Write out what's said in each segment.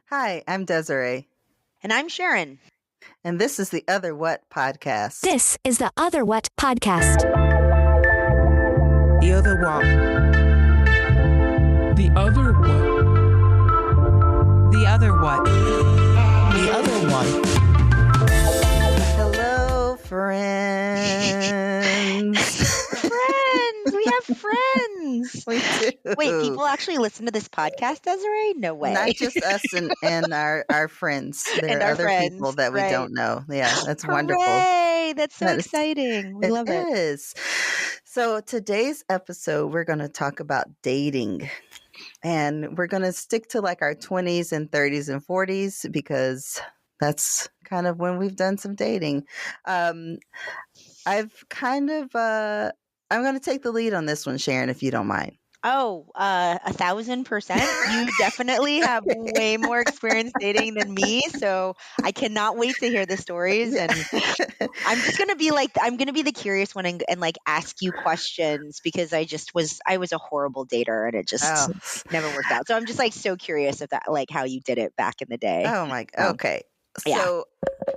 Hi, I'm Desiree. And I'm Sharon. And this is the Other What podcast. This is the Other What podcast. The Other What. The Other What. The Other What. The Other What. Hello, friends. Friends! We have friends! We do. Wait, people actually listen to this podcast, Desiree? No way. Not just us and our friends. There And are our other friends, people that we right. don't know. Yeah, that's wonderful. Hooray! That's so That is- exciting. We love it. It is. So today's episode, we're going to talk about dating. And we're going to stick to like our 20s and 30s and 40s because that's kind of when we've done some dating. I'm going to take the lead on this one, Sharon, if you don't mind. Oh, 1,000%. You definitely have way more experience dating than me, so I cannot wait to hear the stories. And I'm just gonna be the curious one and like ask you questions because I was a horrible dater and it just never worked out. So I'm just like so curious if that like how you did it back in the day. Oh my, okay. Yeah. So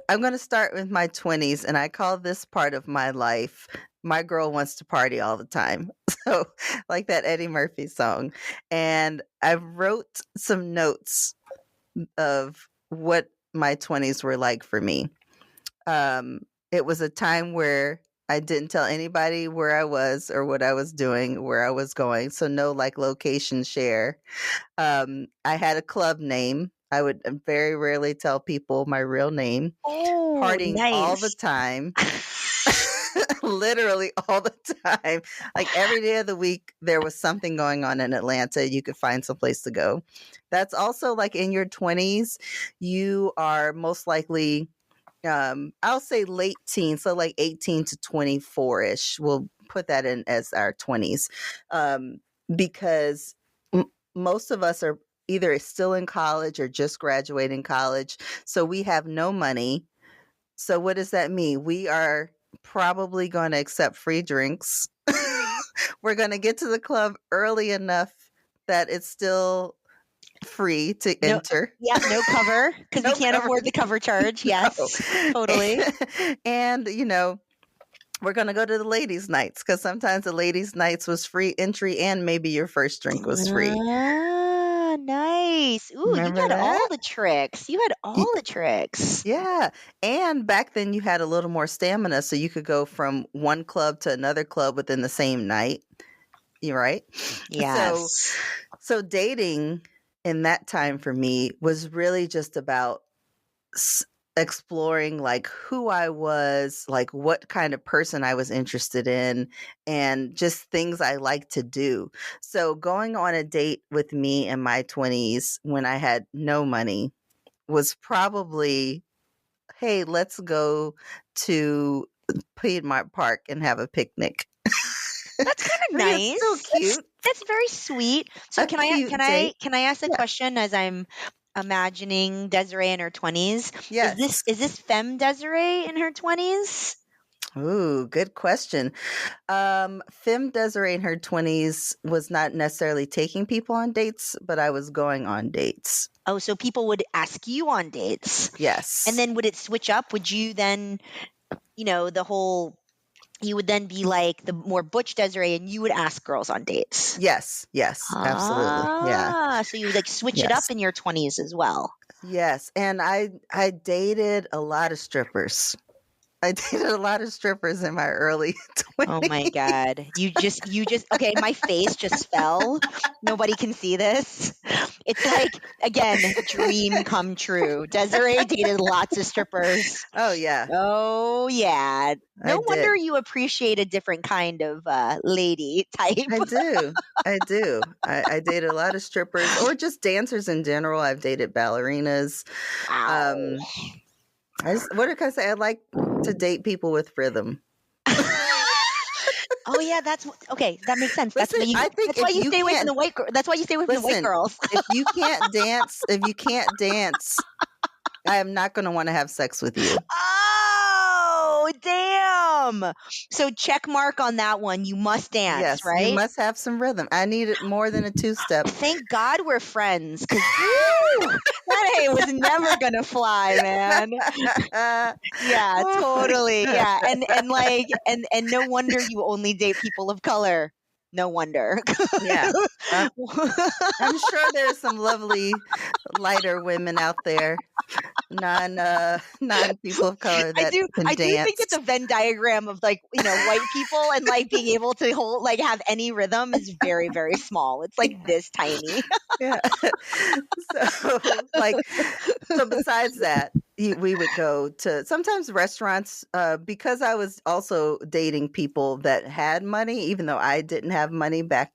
I'm going to start with my 20s, and I call this part of my life, my girl wants to party all the time. So like that Eddie Murphy song. And I wrote some notes of what my 20s were like for me. It was a time where I didn't tell anybody where I was or what I was doing, where I was going. So no like location share. I had a club name. I would very rarely tell people my real name. Oh, Partying nice. all the time. Literally all the time. Like every day of the week, there was something going on in Atlanta. You could find some place to go. That's also like in your 20s, you are most likely, I'll say late teens. So like 18 to 24-ish. We'll put that in as our 20s. Because most of us are either still in college or just graduating college. So we have no money. So what does that mean? We are probably going to accept free drinks. We're going to get to the club early enough that it's still free to enter. Yeah, no cover because we can't afford the cover charge. Yes, totally. And, we're going to go to the ladies' nights because sometimes the ladies' nights was free entry and maybe your first drink was free. Ah, nice. Ooh, Remember you had all that? the tricks. You had all the tricks. Yeah. And back then you had a little more stamina, so you could go from one club to another club within the same night. You right? Yes. So dating in that time for me was really just about exploring like who I was, like what kind of person I was interested in, and just things I like to do. So going on a date with me in my 20s when I had no money was probably, hey, let's go to Piedmont Park and have a picnic. That's kind of nice. It's so cute. That's very sweet. So A cute date. can I ask a Yeah. question as I'm imagining Desiree in her 20s? Yes. Is this femme Desiree in her 20s? Ooh, good question. Femme Desiree in her 20s was not necessarily taking people on dates, but I was going on dates. Oh, so people would ask you on dates. Yes. And then would it switch up? Would you then, you would then be like the more butch Desiree and you would ask girls on dates? Yes, absolutely. Yeah. So you would like switch it up in your 20s as well. Yes. And I dated a lot of strippers. I dated a lot of strippers in my early 20s. Oh my God. You just, okay, my face just fell. Nobody can see this. It's like, again, dream come true. Desiree dated lots of strippers. Oh, yeah. Oh, yeah. No I wonder did. you appreciate a different kind of lady type. I do. I dated a lot of strippers or just dancers in general. I've dated ballerinas. Wow. What can I say? I like to date people with rhythm. Oh yeah, that's okay. That makes sense. That's Listen, why you stay away from the white. That's why you stay away from the white girls. If you can't dance, I am not going to want to have sex with you. Oh, damn. So check mark on that one. You must dance, Yes, you right? must have some rhythm. I need it more than a two-step. Thank God we're friends, because that A was never gonna fly, man. Yeah, totally. Yeah, and no wonder you only date people of color. No wonder. Yeah. I'm sure there's some lovely lighter women out there, non people of color I that do. can I do think that dance. the Venn diagram of like white people and like being able to hold like have any rhythm is very very small. It's like this tiny. Yeah. So besides that, we would go to sometimes restaurants because I was also dating people that had money, even though I didn't have money back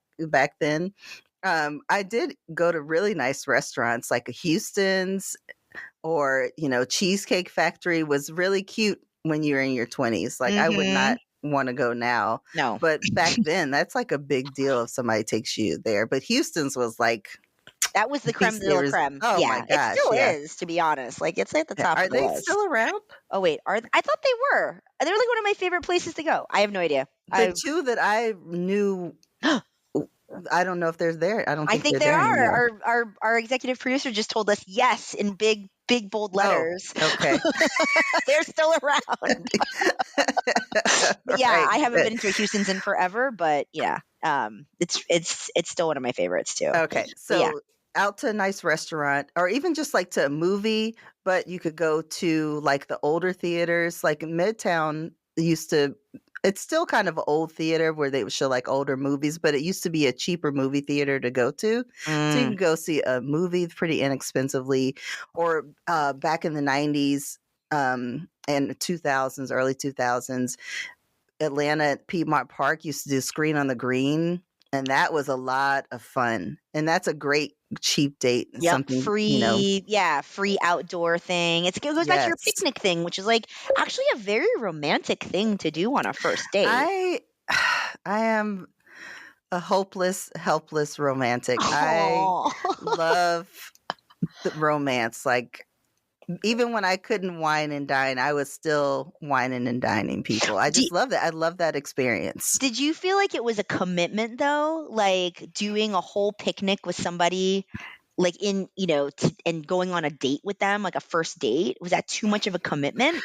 then. I did go to really nice restaurants like a Houston's or, Cheesecake Factory was really cute when you're in your 20s. Like I would Mm-hmm. not want to go now, No, but back then that's like a big deal if somebody takes you there. But Houston's was like that was the creme de basically la creme. oh my Yeah, it gosh, still yeah. is. To be honest, like it's at the Yeah. top Are of the they list. still around? Oh wait, I thought they were. They're like one of my favorite places to go. I have no idea. The two that I knew, I don't know if they're there. I don't I think think they're there there anymore. are. Our executive producer just told us yes in big bold Oh, letters. okay. They're still around. Yeah, Right, I haven't good. been into a Houston's in forever, but yeah, it's still one of my favorites too. Okay, But yeah, so out to a nice restaurant or even just like to a movie, but you could go to like the older theaters, like in Midtown used to it's still kind of an old theater where they would show like older movies, but it used to be a cheaper movie theater to go to. So you mm, could go see a movie pretty inexpensively. Or back in the 90s and 2000s, early 2000s, Atlanta at Piedmont Park used to do Screen on the Green, and that was a lot of fun. And that's a great cheap date and yep, something, free outdoor thing. It goes back to your yes. picnic thing, which is like actually a very romantic thing to do on a first date. I I am a hopeless, helpless romantic. I Oh, love the romance. Like even when I couldn't wine and dine, I was still wining and dining people. I just love that. I love that experience. did you feel like it was a commitment though? Like doing a whole picnic with somebody, like and going on a date with them, like a first date? Was that too much of a commitment?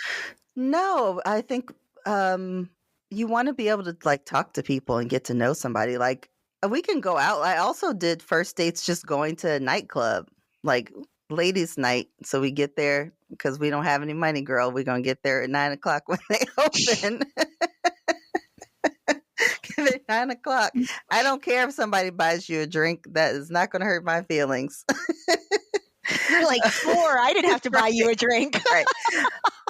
No, I think you want to be able to like talk to people and get to know somebody. Like we can go out. I also did first dates just going to a nightclub, like ladies' night. So we get there because we don't have any money, girl. We're gonna get there at 9 o'clock when they open. Give it 9 o'clock. I don't care if somebody buys you a drink. That is not going to hurt my feelings. You're like 4. I didn't have to buy you a drink. Right.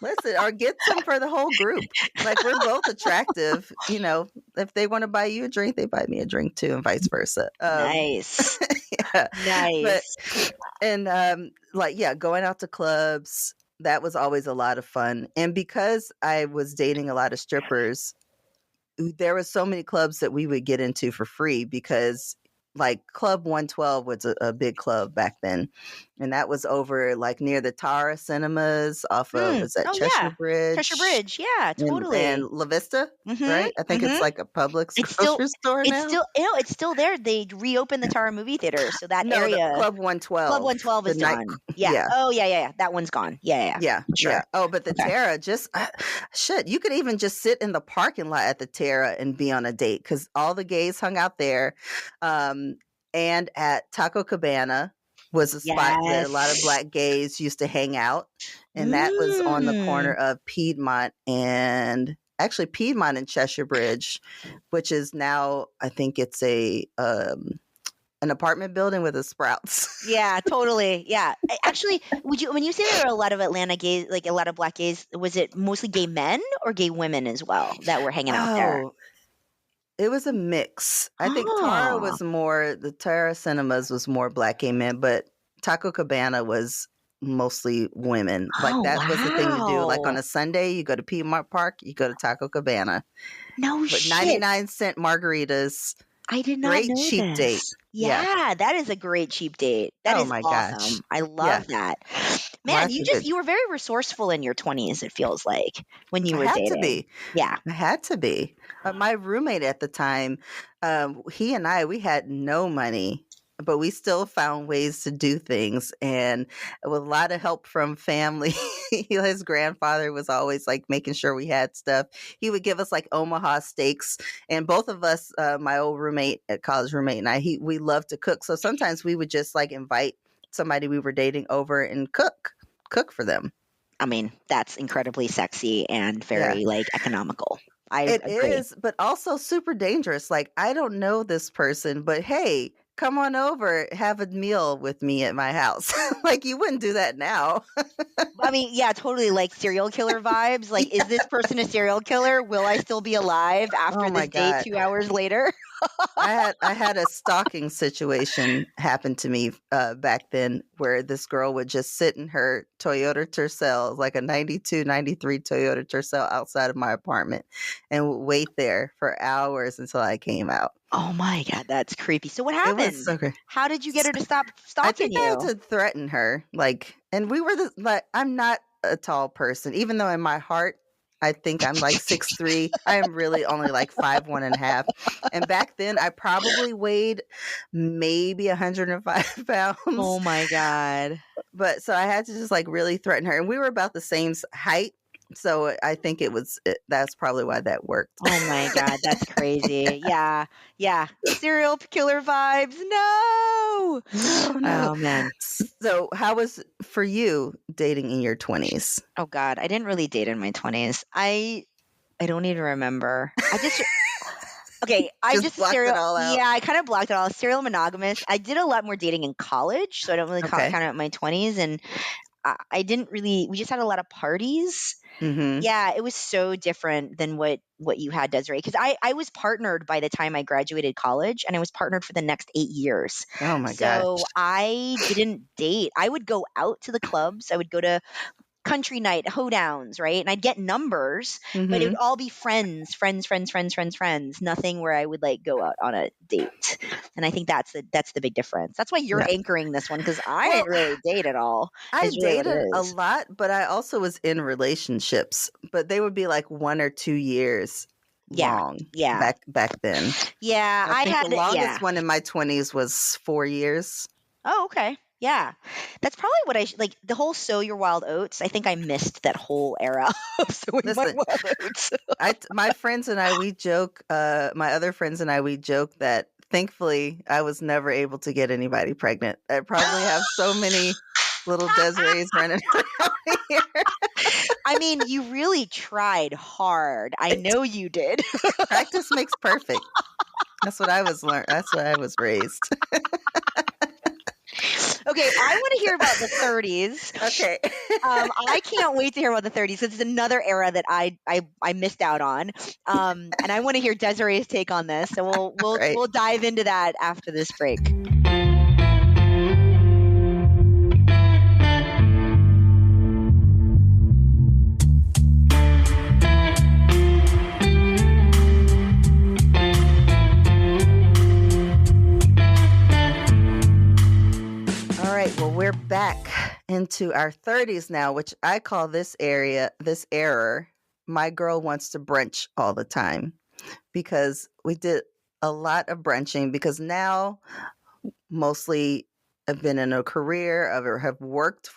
Listen, or get some for the whole group. Like we're both attractive, if they want to buy you a drink, they buy me a drink too, and vice versa. Nice. Yeah. Nice. Going out to clubs, that was always a lot of fun. And because I was dating a lot of strippers, there were so many clubs that we would get into for free because like Club 112 was a big club back then. And that was over like near the Tara Cinemas off of, was that Oh Cheshire yeah. Bridge? Cheshire Bridge. Yeah, And totally. La Vista, Mhm. right? I think it's like a Publix It's still grocery store it's now. still it's still there. They reopened the Tara movie theater, so that No, the area Club 112. Club 112 is the night, done. Yeah. yeah. Oh yeah. That one's gone. Yeah. Yeah, Sure. yeah. Oh, but the Okay. Terra shit. You could even just sit in the parking lot at the Terra and be on a date because all the gays hung out there. And at Taco Cabana was a spot that a lot of Yes. black gays used to hang out, and that was on the corner of Piedmont and Cheshire Bridge, which is now I think it's an apartment building with a Sprouts. Yeah, totally. Yeah. Actually, when you say there are a lot of Atlanta gays, like a lot of black gays, was it mostly gay men or gay women as well that were hanging out there? Oh, it was a mix. I think Oh. the Tara Cinemas was more black gay men, but Taco Cabana was mostly women. Like Oh, that was the thing to do. Like on wow. a Sunday, you go to Piedmont Park, you go to Taco Cabana. No But shit. 99-cent margaritas, I did not great know cheap date. this. Yeah. Yeah, that is a great cheap date. That Oh is my gosh. awesome. I Yeah. love that. Man, Lots of good. you were very resourceful in your 20s, it feels like, when you I were had to dating. be. Yeah. I had to be. My roommate at the time, he and I, we had no money, but we still found ways to do things. And with a lot of help from family, his grandfather was always like making sure we had stuff. He would give us like Omaha steaks. And both of us, my old roommate, college roommate, and we loved to cook. So sometimes we would just like invite somebody we were dating over and cook for them. I mean, that's incredibly sexy and Yeah. very like economical. I It agree. is, but also super dangerous. Like, I don't know this person, but hey, come on over, have a meal with me at my house. Like, you wouldn't do that now. I mean, yeah, totally like serial killer vibes. Like, is this person a serial killer? Will I still be alive after Oh my this date God. 2 hours later? I had a stalking situation happen to me back then where this girl would just sit in her Toyota Tercel, like a 92, 93 Toyota Tercel outside of my apartment and would wait there for hours until I came out. Oh my God, that's creepy. So what It happened? was so great. How did you get her to stop I stalking think I had you? to threaten her, like, and we were like, I'm not a tall person, even though in my heart I think I'm like 6'3". I am really only like 5'1.5". And back then I probably weighed maybe 105 pounds. Oh my God. But so I had to just like really threaten her, and we were about the same height. So I think that's probably why that worked. Oh my God, that's crazy. Yeah. Yeah. Serial killer vibes. No. No. Oh man. So how was for you dating in your 20s? Oh God, I didn't really date in my 20s. I don't even remember. Okay, I'm Just just a blocked it all out. yeah, I kind of blocked it all. Serial monogamous. I did a lot more dating in college, so I don't really Okay. count it in my 20s. And I didn't really. We just had a lot of parties. Mm-hmm. Yeah, it was so different than what you had, Desiree. Because I was partnered by the time I graduated college, and I was partnered for the next 8 years. Oh my gosh. So I didn't date. I would go out to the clubs. I would go to country night, hoedowns, right? And I'd get numbers, but it Mm-hmm. would all be friends. Nothing where I would like go out on a date. And I think that's the big difference. That's why you're Yeah. anchoring this one, because I Well, didn't really date at all. I Is really what it dated a is. lot, but I also was in relationships, but they would be like 1 or 2 years Yeah. long Yeah. back then. Yeah. I think the longest yeah. one in my 20s was 4 years. Oh, okay. Yeah. That's probably what I like the whole Sow Your Wild Oats. I think I missed that whole era of sowing my Listen, wild oats. my friends and I, we joke, my other friends and I, we joke that thankfully I was never able to get anybody pregnant. I probably have so many little Desirees running around here. I mean, you really tried hard. I know you did. Practice makes perfect. That's what I was learned. That's what I was raised. Okay, I want to hear about the 30s. Okay. I can't wait to hear about the 30s because it's another era that I missed out on. And I want to hear Desiree's take on this. So Right. we'll dive into that after this break. All right. Well, we're back into our 30s now, which I call this era, my girl wants to brunch all the time, because we did a lot of brunching, because now mostly I've been in a career or have worked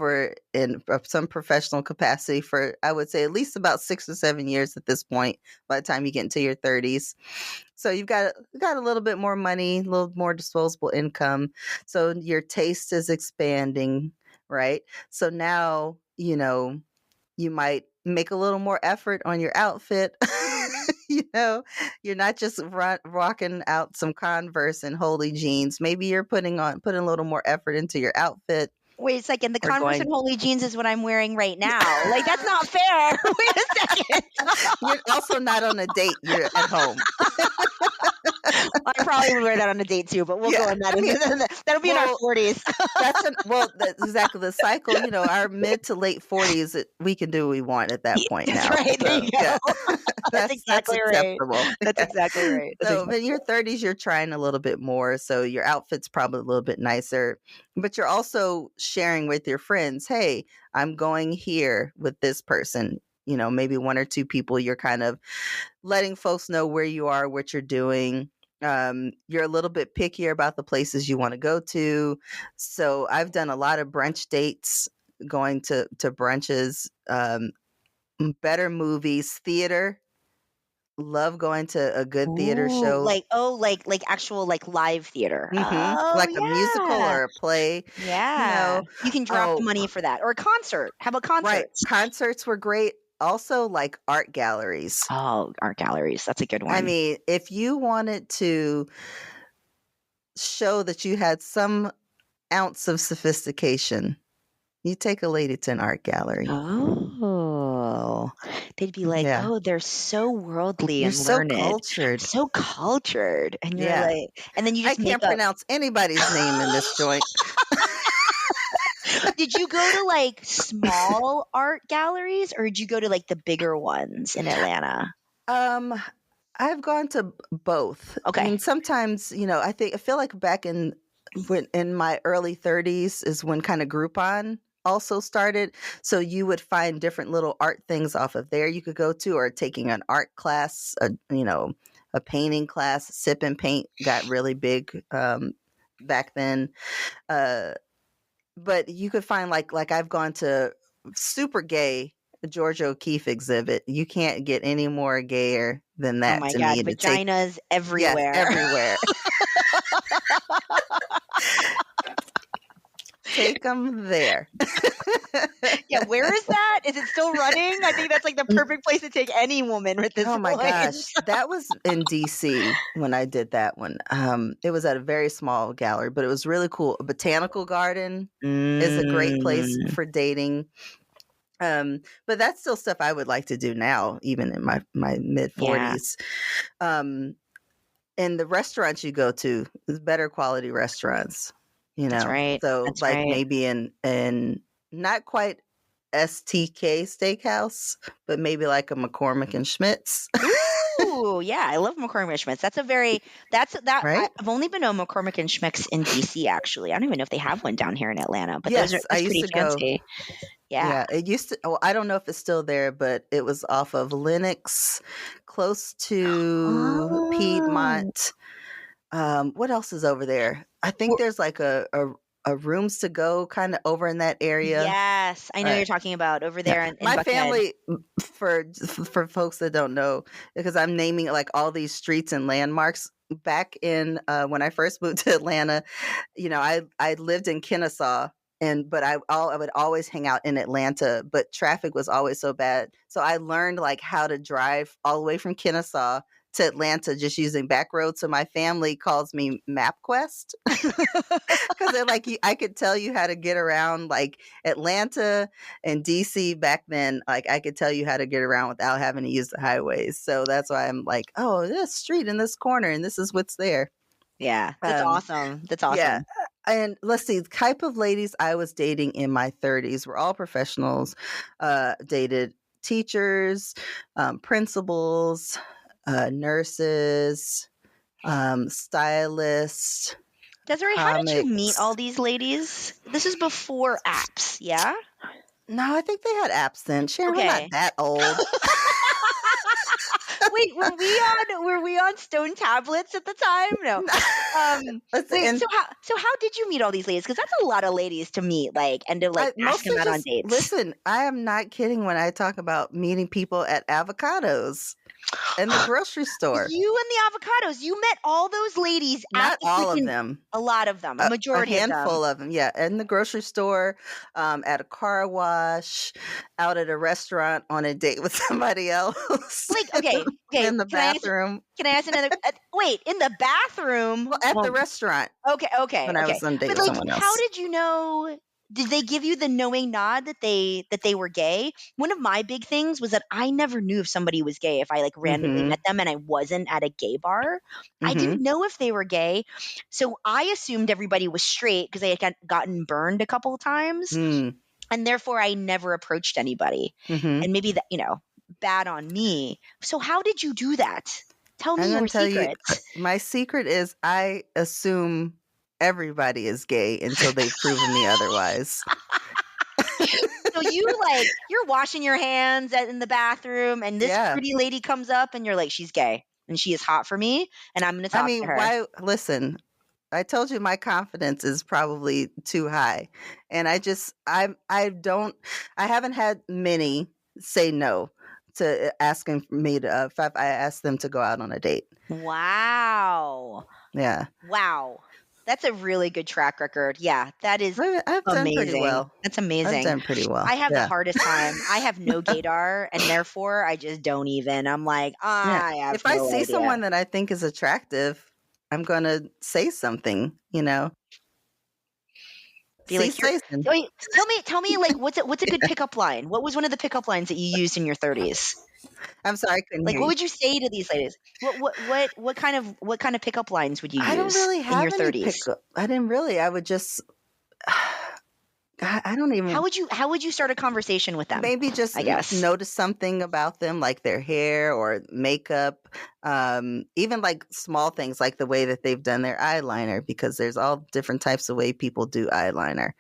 in some professional capacity for, I would say, at least about 6 or 7 years at this point, by the time you get into your 30s. So you've got a little bit more money, a little more disposable income. So your taste is expanding, right? So now, you might make a little more effort on your outfit. You're not just rocking out some Converse and Holy jeans. Maybe you're putting a little more effort into your outfit. Wait a second. The Or Converse and Holy jeans is what I'm wearing right now. Like, that's not fair. Wait a second. You're also not on a date. You're at home. I probably would wear that on a date too, but we'll go Yeah, on that. I mean, That'll be in our well, 40s. that's exactly the cycle. Our mid to late 40s, we can do what we want at that point That's now. right. There So you yeah, go. That's that's exactly right. acceptable. That's Yeah. exactly right. That's So, but in exactly your right. 30s, you're trying a little bit more. So your outfit's probably a little bit nicer, but you're also sharing with your friends, hey, I'm going here with this person. Maybe one or two people, you're kind of letting folks know where you are, what you're doing. You're a little bit pickier about the places you want to go to. So I've done a lot of brunch dates, going to brunches, better movies, theater. Love going to a good theater Ooh, show. like actual like live theater. Oh Like a musical yeah. or a play. You Yeah. know, You can drop the oh, money for that. Or a concert. How about right. concerts? Concerts were great. Also, like art galleries. Oh, art galleries. That's a good I one. mean, if you wanted to show that you had some ounce of sophistication, you take a lady to an art gallery. Oh. They'd be like, Yeah. "Oh, they're so worldly You're and so learned, cultured. so cultured." And you're Yeah. like, and then you I just make can't up. pronounce anybody's name in this joint. Did you go to like small art galleries or did you go to like the bigger ones in Atlanta? Um, I've gone to both. I Okay. mean, sometimes, I feel like back in my early 30s is when kind of Groupon also started. So you would find different little art things off of there you could go to, or taking an art class, a painting class. Sip and paint got really big back then. Uh, but you could find like I've gone to super gay George O'Keeffe exhibit. You can't get any more gayer than Oh that my to God, me to take. vaginas Yes, everywhere. everywhere. Take them there. Yeah, where is that? Is it still running? I think that's like the perfect place to take any woman with this Oh my voice. gosh, that was in DC when I did that one. It was at a very small gallery, but it was really cool. A botanical garden is a great place Mm, for dating. But that's still stuff I would like to do now, even in my mid yeah, 40s. Um, and the restaurants you go to is better quality restaurants, that's right. So That's like right. maybe in not quite STK Steakhouse, but maybe like a McCormick and Schmidt's, Ooh, yeah, I love McCormick and Schmick's. right? I've only been on McCormick and Schmick's in DC actually. I don't even know if they have one down here in Atlanta, but Yes, I that's used pretty to go. fancy. Yeah. Yeah, it used to. Oh, I don't know if it's still there, but it was off of Lenox, close to Oh. Piedmont. What else is over there? I think Well, there's like a rooms to go kind of over in that area. yes, I know what Uh, you're talking about over yeah, there in my Buckhead. family, for folks that don't know, because I'm naming like all these streets and landmarks. Back in when I first moved to Atlanta, I lived in Kennesaw, but I would always hang out in Atlanta, but traffic was always so bad. So I learned like how to drive all the way from Kennesaw to Atlanta just using back roads. So my family calls me MapQuest because they're like, I could tell you how to get around like Atlanta and DC back then. Like I could tell you how to get around without having to use the highways. So that's why I'm like, oh, this street in this corner, and this is what's there. Yeah, that's Um, awesome. That's yeah. awesome. And let's see, the type of ladies I was dating in my 30s were all professionals, dated teachers, principals, nurses, stylists, Desiree, how did you meet all comics. these ladies? This is before apps, yeah? No, I think they had apps then. Sharon, we're not Okay. that old. Wait, were we on stone tablets at the time? No. Listen, Wait, and so how did you meet all these ladies? Because that's a lot of ladies to meet, like, and to like I ask them mostly out on just dates. listen. I am not kidding when I talk about meeting people at avocados in the grocery store. You and the avocados, you met all those ladies at Not the all of freaking them. a lot of them, a A majority of them. handful of them, yeah, in the grocery store, at a car wash, out at a restaurant on a date with somebody else, Like, okay, okay. in the bathroom. Can I ask another? Wait, in the bathroom? Well, at Oh, the restaurant okay, okay, when I okay. was on a date But with like, someone how else. did you know did they give you the knowing nod that they were gay? One of my big things was that I never knew if somebody was gay if I like randomly Mhm. met them and I wasn't at a gay bar. I Mhm. didn't know if they were gay. So I assumed everybody was straight because I had gotten burned a couple of times. Mm. And therefore I never approached anybody. Mhm. And maybe that, bad on me. So how did you do that? Tell I'm me gonna your tell you, secret. my secret is I assume everybody is gay until they've proven me otherwise. So you're washing your hands in the bathroom and this Yeah. pretty lady comes up and you're like, she's gay and she is hot for me and I'm going to I talk to mean, her. listen, I told you my confidence is probably too high. And I haven't had many say no to asking for me to, if I asked them to go out on a date. Wow. Yeah. Wow. That's a really good track record. Yeah, that is I've done pretty amazing. well. That's I've amazing. done pretty well. I have the Yeah. hardest time. I have no gaydar and therefore I just don't even. I'm like, Yeah. I have If I no see idea. someone that I think is attractive, I'm going to say something, Be like, Say something. wait, tell me like what's a good pickup line? What was one of the pickup lines that you used in your 30s? I'm sorry, I couldn't Like hear what you. would you say to these ladies? What kind of pickup lines would you I don't use really in your have any 30s? pickup. I didn't really. I would just, I don't even. How would you start a conversation with them? Maybe just I guess. notice something about them, like their hair or makeup, even like small things like the way that they've done their eyeliner, because there's all different types of way people do eyeliner.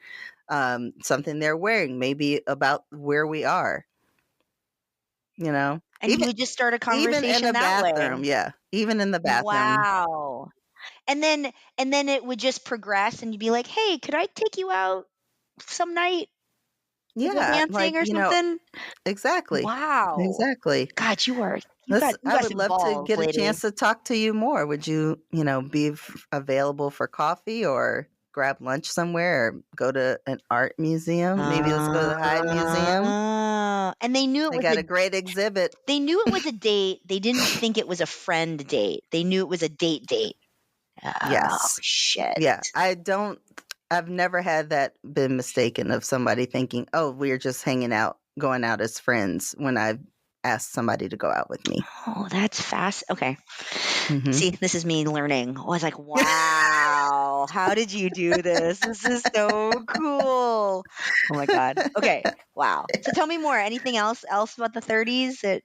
Something they're wearing, maybe about where we are, And even you would just start a even in conversation the that way. bathroom. Yeah, even in the bathroom. Wow. And then it would just progress and you'd be like, "Hey, could I take you out some night to go Yeah, dancing like or something?" exactly, Wow. exactly. God, you I got would some love to balls, get a lady. chance to talk to you more. Would you, be available for coffee or grab lunch somewhere or go to an art museum? Maybe let's go to the Hyde Museum. And they knew it They was got a great exhibit. a date. They didn't think it was a friend date. They knew it was a date date. Oh, Yes. shit. Yeah. I've never had that been mistaken of somebody thinking, oh, we're just hanging out, going out as friends when I've asked somebody to go out with me. Oh, that's fast. Okay. Mhm. See, this is me learning. I was like, wow, how did you do this? This is so cool. Oh my God. Okay. Wow. So tell me more. Anything else about the 30s that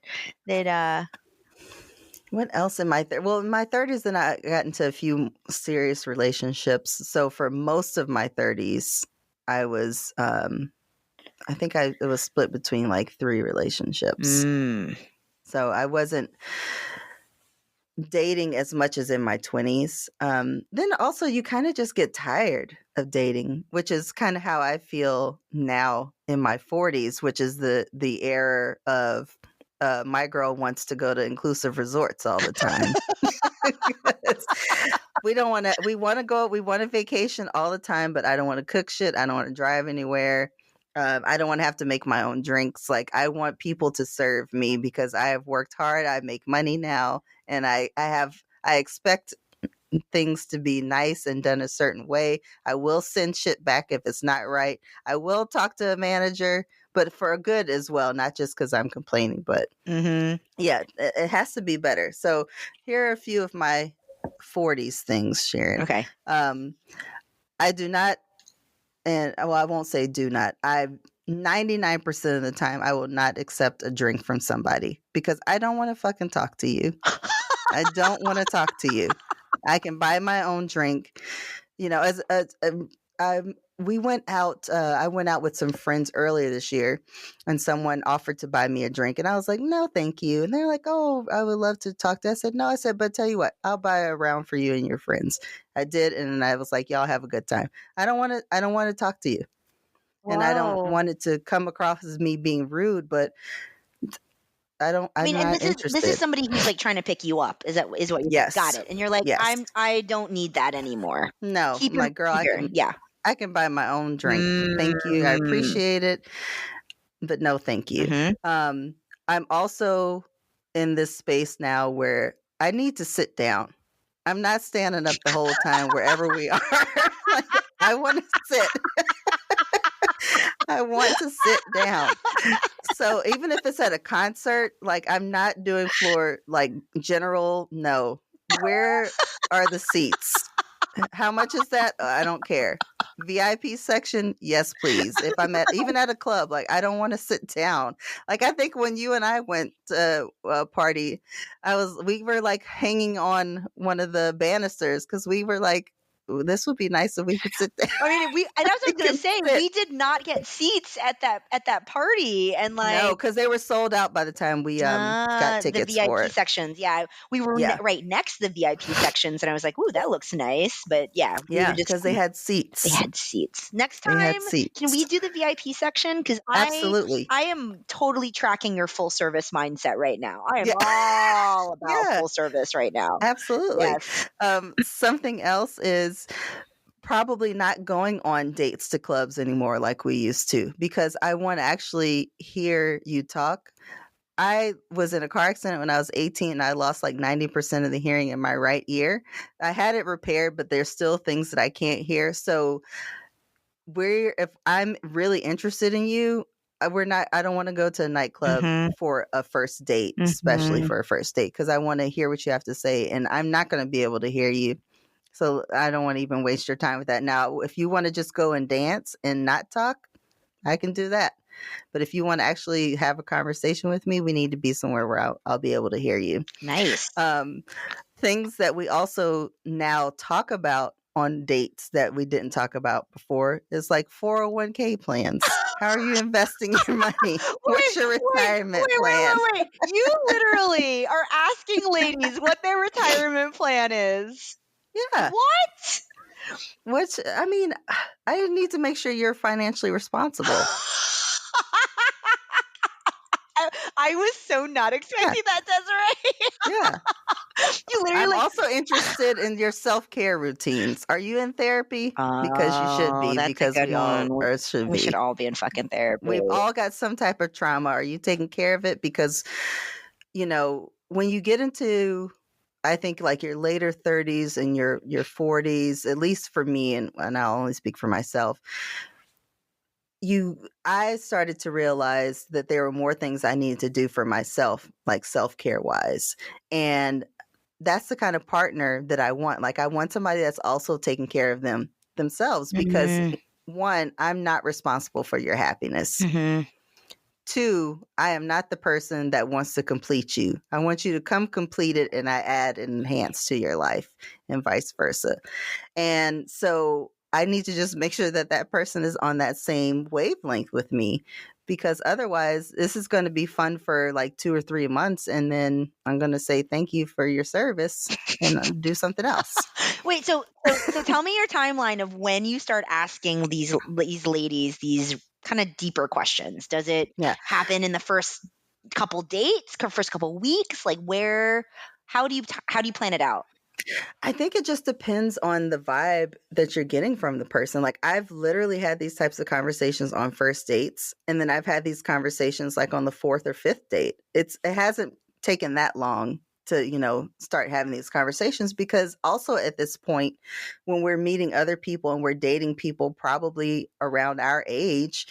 What else in my well, in my 30s, then I got into a few serious relationships. So for most of my 30s, I was, I think it was split between like 3 relationships. So I wasn't dating as much as in my 20s. Then also you kind of just get tired of dating, which is kind of how I feel now in my 40s, which is the era of my girl wants to go to inclusive resorts all the time. we want to vacation all the time, but I don't want to cook shit. I don't want to drive anywhere. I don't want to have to make my own drinks. Like I want people to serve me because I have worked hard. I make money now, and I expect things to be nice and done a certain way. I will send shit back if it's not right. I will talk to a manager, but for a good as well, not just because I'm complaining. But yeah, it has to be better. So here are a few of my 40s things, Sharon. Okay. I do not, and well, I won't say do not. 99% of the time, I will not accept a drink from somebody because I don't want to fucking talk to you. I don't want to talk to you. I can buy my own drink. We went out. I went out with some friends earlier this year, and someone offered to buy me a drink, and I was like, "No, thank you." And they're like, "Oh, I would love to talk to." I said, "No." I said, "But tell you what, I'll buy a round for you and your friends." I did, and I was like, "Y'all have a good time." I don't want to. I don't want to talk to you, and I don't Whoa. want it to come across as me being rude, but I don't. I I'm mean, and not this is interested. somebody who's like trying to pick you up. Is what you're Yes. got it. And you're like, Yes. I don't need that anymore. No, Keep my girl, yeah. I can buy my own drink. Thank you. I appreciate it. But no, thank you. Mhm. I'm also in this space now where I need to sit down. I'm not standing up the whole time wherever we are. Like, I want to sit. I want to sit down. So even if it's at a concert, like I'm not doing floor like general, no. Where are the seats? How much is that? I don't care. VIP section, yes, please. If I'm at even at a club, like I don't want to sit down. Like I think when you and I went to a party, we were like hanging on one of the banisters because we were like, "Ooh, this would be nice if we could sit down. I mean, that's what I We was gonna can say. sit." We did not get seats at that party, and No, like because they were sold out by the time we got the tickets for VIP it. sections. Yeah, we were Yeah, right next to the VIP sections, and I was like, "Ooh, that looks nice." But yeah, we yeah, were just because they had they seats. had seats. Next They had time, can we seats. do the VIP section? Because Absolutely. I am totally tracking your full service mindset right now. I am Yeah, all about yeah, full service right now. absolutely. Yes. Something else is probably not going on dates to clubs anymore like we used to because I want to actually hear you talk. I was in a car accident when I was 18 and I lost like 90% of the hearing in my right ear. I had it repaired, but there's still things that I can't hear. So if I'm really interested in you, I don't want to go to a nightclub Mhm. for a first date, especially Mhm. for a first date, because I want to hear what you have to say and I'm not going to be able to hear you. So I don't want to even waste your time with that. Now, if you want to just go and dance and not talk, I can do that. But if you want to actually have a conversation with me, we need to be somewhere where I'll be able to hear you. Nice. Um, Things that we also now talk about on dates that we didn't talk about before is like 401k plans. How are you investing your money? What's your retirement plan? Wait. You literally are asking ladies what their retirement plan is. Yeah. What? Which, I mean, I need to make sure you're financially responsible. I was so not Yeah. expecting that, Desiree. Yeah. You literally I'm like, also interested in your self-care routines. Are you in therapy? Because you should oh, be, that's a because good we all one. should We should be. all be in fucking therapy. We've all got some type of trauma. Are you taking care of it? Because, when you get into, I think like your later 30s and your 40s, at least for me, and I'll only speak for myself, I started to realize that there were more things I needed to do for myself, like self-care wise. And that's the kind of partner that I want. Like I want somebody that's also taking care of themselves because Mhm. one, I'm not responsible for your happiness. Mhm. Two, I am not the person that wants to complete you. I want you to come completed and I add and enhance to your life and vice versa. And so I need to just make sure that that person is on that same wavelength with me because otherwise this is going to be fun for like 2 or 3 months and then I'm going to say thank you for your service and do something else. Wait, so tell me your timeline of when you start asking these ladies these kind of deeper questions. Does it Yeah. happen in the first couple dates, first couple weeks? Like how do you plan it out? I think it just depends on the vibe that you're getting from the person. Like I've literally had these types of conversations on first dates and then I've had these conversations like on the fourth or fifth date. It hasn't taken that long to, start having these conversations because also at this point when we're meeting other people and we're dating people probably around our age,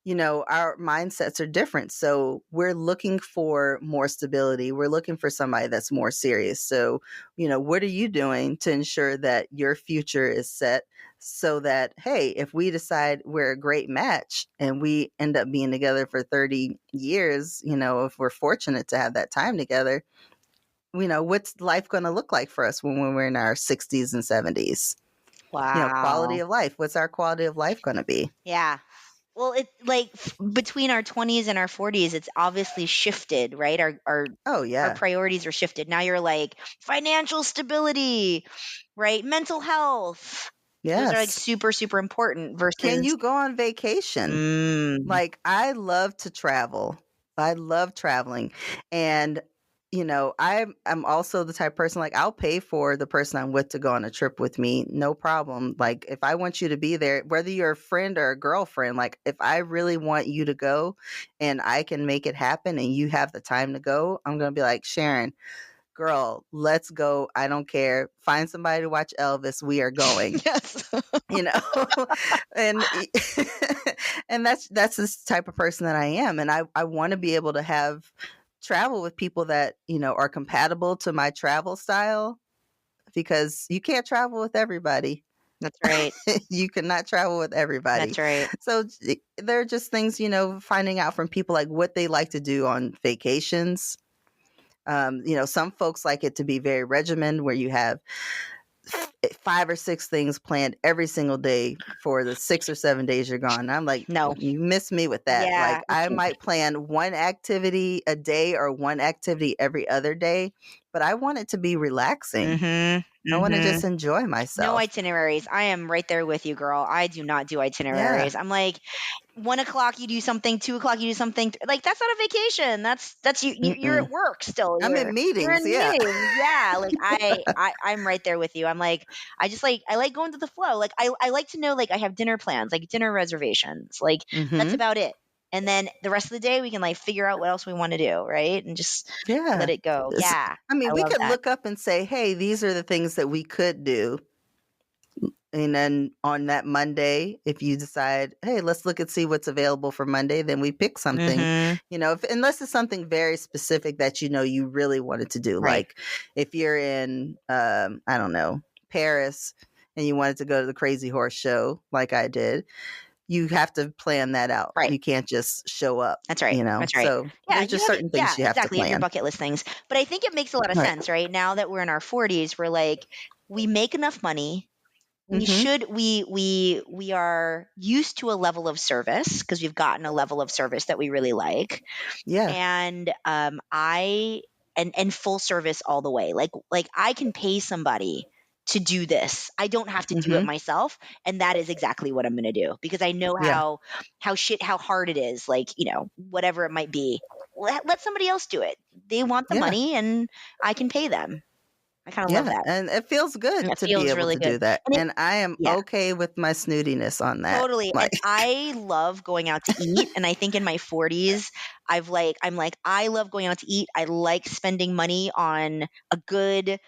our mindsets are different. So we're looking for more stability. We're looking for somebody that's more serious. So, what are you doing to ensure that your future is set so that, hey, if we decide we're a great match and we end up being together for 30 years, if we're fortunate to have that time together, what's life going to look like for us when we're in our 60s and 70s? Quality Wow. of life. What's our quality of life going to be? Yeah. Well, it like between our 20s and our 40s, it's obviously shifted, right? Oh, Our yeah. priorities are shifted. Now you're like financial stability, right? Mental health. Those are like Yes. super, super important Can versus you go on vacation? mm, Like, I love to travel. I love traveling. And, I'm also the type of person, like, I'll pay for the person I'm with to go on a trip with me. No problem. Like, if I want you to be there, whether you're a friend or a girlfriend, like, if I really want you to go and I can make it happen and you have the time to go, I'm going to be like, Sharon, girl, let's go. I don't care. Find somebody to watch Elvis. We are going. Yes. You know, and and that's this type of person that I am, and I want to be able to have travel with people that, you know, are compatible to my travel style, because you can't travel with everybody. That's right. You cannot travel with everybody. That's right. So there are just things, you know, finding out from people like what they like to do on vacations. You know, some folks like it to be very regimented, where you have 5 or 6 things planned every single day for the 6 or 7 days you're gone. I'm like, No. you miss me with that. Yeah. Like, I might plan one activity a day or one activity every other day, but I want it to be relaxing. I want to just enjoy No myself. itineraries. I am right there with you, girl. I do not do itineraries. I'm like, 1 o'clock you do something, 2 o'clock you do something. Like, that's not a vacation. That's you. You're at work still. I'm in You're meetings. in Yeah. meetings. Yeah. Like I'm right there with you. I'm like, I like going to the flow. Like I like to know, like, I have dinner plans, like dinner reservations. Like, that's about it. And then the rest of the day we can like figure out what else we want to do, right? And just Yeah. let it go. Yeah. I mean, we love could that. look up and say, hey, these are the things that we could do. And then on that Monday, if you decide, hey, let's look and see what's available for Monday, then we pick something, you know, unless it's something very specific that, you know, you really wanted to do. Right. Like if you're in, I don't know, Paris, and you wanted to go to the Crazy Horse show like I did, you have to plan that out. Right. You can't just show up. That's right. You know, That's right. so Yeah, there's just certain things you have exactly. to You have your plan. bucket list things. But I think it makes a lot of Right. sense, right? Now that we're in our 40s, we're like, we make enough money. We are used to a level of service because we've gotten a level of service that we really like. Yeah. And and full service all the way. Like I can pay somebody to do this. I don't have to do it myself, and that is exactly what I'm going to do, because I know how hard it is. Like, you know, whatever it might be, let somebody else do it. They want the money, and I can pay them. I kind of love that. And it feels good It to be feels able really to do good. that. And And I am okay with my snootiness on that. Totally. And Like, I love going out to eat. And I think in my 40s, I'm like, I love going out to eat. I like spending money on a good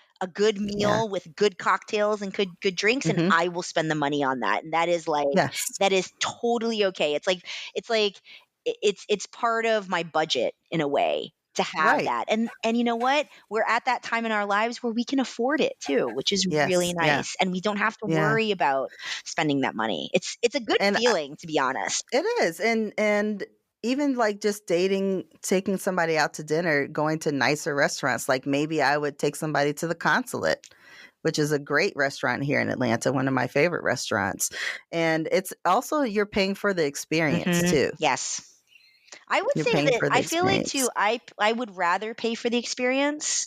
meal with good cocktails and good drinks, and I will spend the money on that. And that is like yes. that is totally okay. It's part of my budget in a way to have Right. that. And you know what? We're at that time in our lives where we can afford it too, which is really Yes. Yeah. nice. And we don't have to Yeah. worry about spending that money. It's a good And feeling, to be honest. it is. And even like just dating, taking somebody out to dinner, going to nicer restaurants. Like maybe I would take somebody to the Consulate, which is a great restaurant here in Atlanta, one of my favorite restaurants. And it's also, you're paying for the experience too. Yes. I would You're say paying that for the I feel like too, experience. I would rather pay for the experience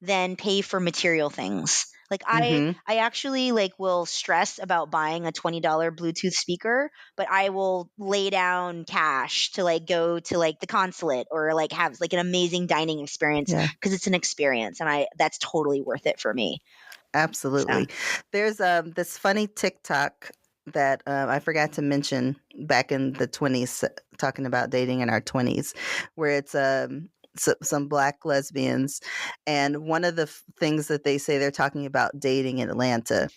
than pay for material things. Like I actually like will stress about buying a $20 Bluetooth speaker, but I will lay down cash to like go to like the Consulate or like have like an amazing dining experience, Yeah. because it's an experience, and that's totally worth it for me. Absolutely. There's this funny TikTok that I forgot to mention back in the 20s, talking about dating in our 20s, where it's some Black lesbians, and one of the things that they say, they're talking about dating in Atlanta,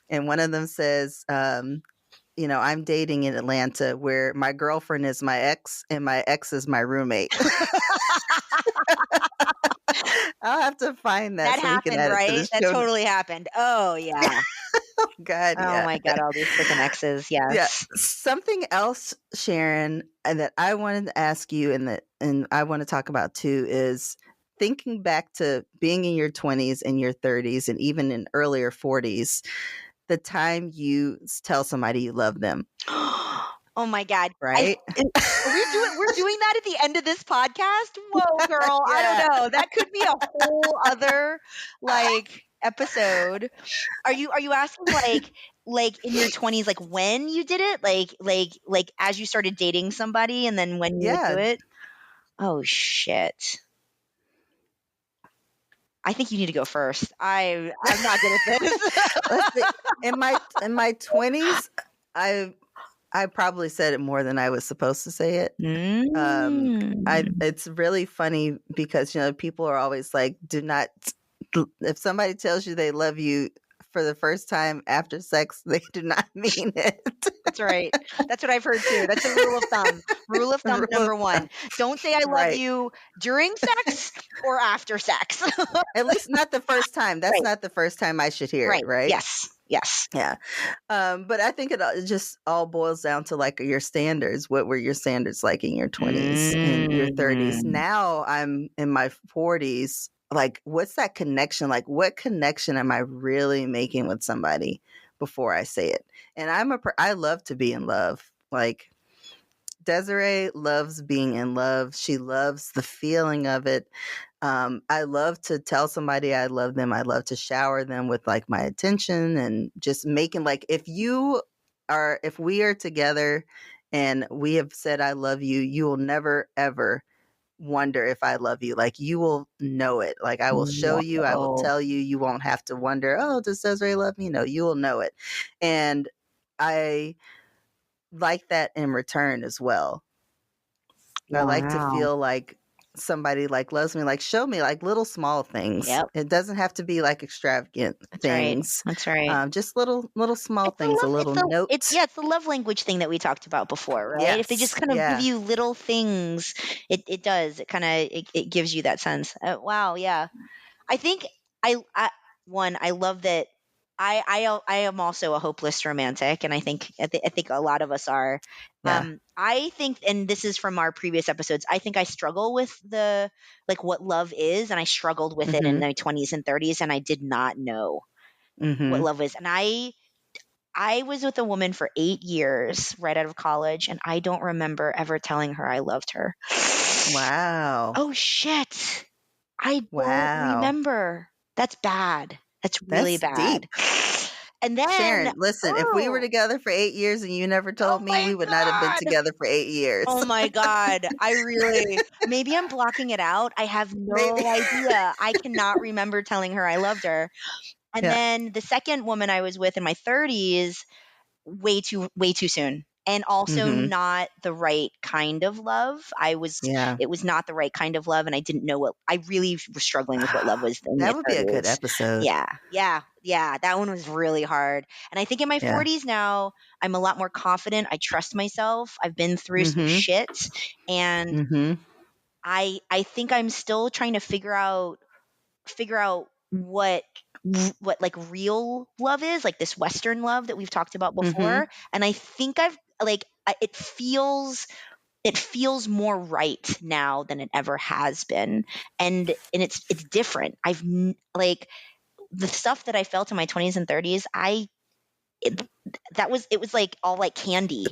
and one of them says, you know, I'm dating in Atlanta where my girlfriend is my ex and my ex is my roommate. I'll have to find that That so we can happened, add it to right? the That show. totally happened. Oh yeah. God, Oh yeah. my God, all these freaking exes. Yeah. Yes. Something else, Sharon, and that I wanted to ask you, and I want to talk about too, is thinking back to being in your 20s and your 30s and even in earlier 40s, the time you tell somebody you love them, Oh my God. right? We're doing that at the end of this podcast? Whoa, girl. I Yeah. don't know. That could be a whole other like episode. Are you asking like in your 20s, like when you did it? Like as you started dating somebody, and then when you would Yeah. do it? Oh shit. I think you need to go first. I'm not good at this. Let's see. In my 20s, I probably said it more than I was supposed to say it. Mm. It's really funny because, you know, people are always like, do not if somebody tells you they love you for the first time after sex, they do not mean it. That's right. That's what I've heard too. That's a rule of thumb. Rule of thumb Rule number of one. thumb. Don't say I love Right. you during sex or after sex. At least not the first time. That's Right. not the first time I should hear Right. it, right? Yes. Yes. Yeah. But I think it just all boils down to like your standards. What were your standards like in your 20s and your 30s? Mm. Now I'm in my 40s. Like, what's that connection? Like, what connection am I really making with somebody before I say it? And I love to be in love. Like, Désirée loves being in love. She loves the feeling of it. I love to tell somebody I love them. I love to shower them with like my attention and just making like if we are together and we have said I love you, you will never ever wonder if I love you. Like you will know it. Like I will show you, I will Wow. tell you, you won't have to wonder, oh, does Desiree love me? No, you will know it. And I like that in return as well. I like to Wow. feel like somebody like loves me, like show me like little small things. Yep. It doesn't have to be like extravagant That's things. right. That's right. Just little small It's things, a little note. it's the love language thing that we talked about before, right? If they just Yes. kind of give Yeah. you little things, it does. It kind of it gives you that sense. Wow, yeah. I think I love that. I am also a hopeless romantic, and I think a lot of us are. Yeah. I think, and this is from our previous episodes. I think I struggle with the like what love is, and I struggled with it in Mm-hmm. my 20s and 30s, and I did not know what Mm-hmm. love is. And I was with a woman for 8 years right out of college, and I don't remember ever telling her I loved her. Wow. Oh shit. I don't Wow. remember. That's bad. That's really That's bad. deep. And then Sharon, listen, if we were oh, together for 8 years and you never told oh me, we my would not have been God. together for 8 years. Oh my God. Maybe I'm blocking it out. I have no Maybe. idea. I cannot remember telling her I loved her. And Yeah. then the second woman I was with in my 30s, way too soon. And also Mm-hmm. not the right kind of love. Yeah. It was not the right kind of love, and I didn't know what I really was struggling with what love was in my That would be a good 30s. episode. Yeah. That one was really hard. And I think in my Yeah. 40s now, I'm a lot more confident. I trust myself. I've been through some Mm-hmm. shit, and Mm-hmm. I think I'm still trying to figure out what like real love is, like this Western love that we've talked about Mm-hmm. before. And I think it feels more right now than it ever has been, and it's different. Like the stuff that I felt in my 20s and 30s, it was like all like candy,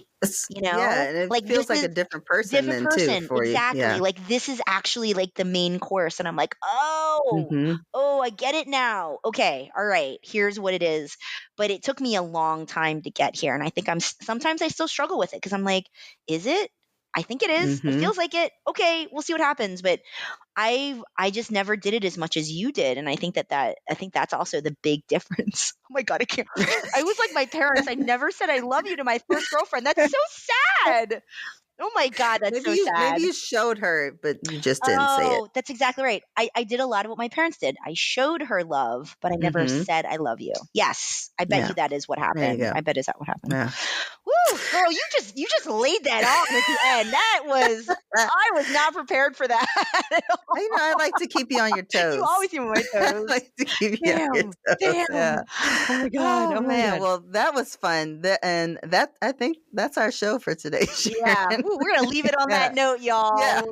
Yeah, and it like feels this like a is different person different then too person, for you. exactly. Yeah. Like this is actually like the main course, and I'm like, Mm-hmm. oh, I get it now. Okay, all right, here's what it is. But it took me a long time to get here, and I think sometimes I still struggle with it because I'm like, is it? I think it is. It Mm-hmm. feels like it. Okay, we'll see what happens. But I just never did it as much as you did, and I think that's also the big difference. Oh my God, I can't. I was like my parents. I never said I love you to my first girlfriend. That's so sad. Oh my God, that's so sad. Maybe you showed her, but you just didn't say it. Oh, that's exactly right. I did a lot of what my parents did. I showed her love, but I never Mm-hmm. said I love you. Yes, I bet Yeah. you that is what There you happened. go. I bet is that what happened. Yeah. Woo, girl, you just laid that on at the end. I was not prepared for that at all. I like to keep you on your toes. You always keep me on my I toes. like to keep you on your toes. Damn. Yeah. Oh my God. Oh Oh my man. God. Well, that was fun. I think that's our show for today. Yeah. Sharon. Woo, we're gonna leave it on Yeah. that note, y'all. Yeah.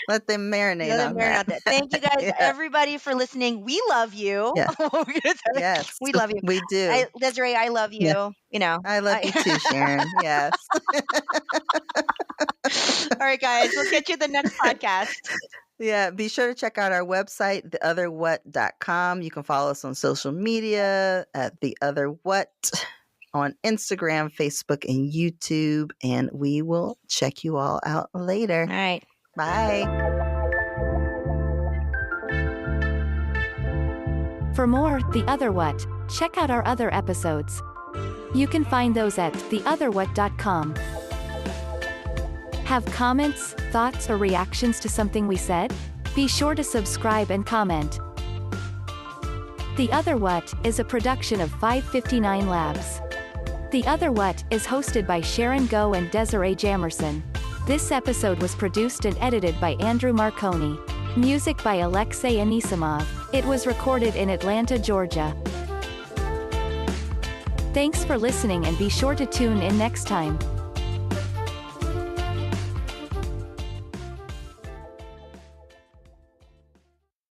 Let them marinate Let on them marinate that. on that. Thank you guys, Yeah. everybody, for listening. We love you. Yeah. Yes. We love you. We do. Desiree, I love you. Yeah. You know. I love you too, Sharon. Yes. All right, guys. We'll catch you at the next podcast. Yeah, be sure to check out our website, theotherwhat.com. You can follow us on social media at The Other What on Instagram, Facebook, and YouTube. And we will check you all out later. All right. Bye. For more The Other What, check out our other episodes. You can find those at theotherwhat.com. Have comments, thoughts, or reactions to something we said? Be sure to subscribe and comment. The Other What is a production of 559 Labs. The Other What is hosted by Sharon Go and Désirée Jamerson. This episode was produced and edited by Andrew Marconi. Music by Alexei Anisimov. It was recorded in Atlanta, Georgia. Thanks for listening and be sure to tune in next time.